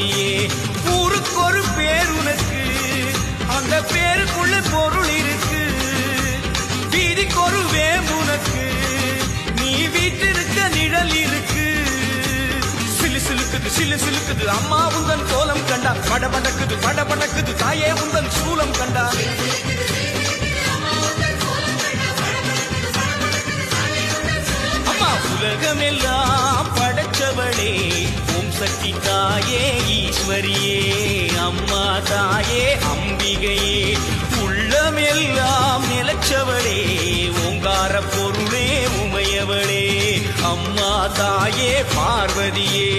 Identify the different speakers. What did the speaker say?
Speaker 1: பார்வதியே. ஊருக்கு ஒரு பேர் உனக்கு, அந்த பேருக்குள்ள பொருள் இருக்கு. வீதிக்கு ஒரு வேம்புனக்கு, நீ வீட்டிருக்க நிழல் இருக்கு. சிலு சிலுக்குது சிலு சிலுக்குது அம்மா உந்தன் கோலம் கண்டா. படபடக்குது படபடக்குது தாயே உந்தன் சூலம் கண்டா. அம்மா உலகமெல்லாம் படைச்சவளே, ஓம் சக்தி தாயே ஈஸ்வரியே. அம்மா தாயே அம்பிகையே, உள்ளமெல்லாம் நிலச்சவளே, ஓங்கார பொருளே உமையவளே. அம்மா தாயே பார்வதியே.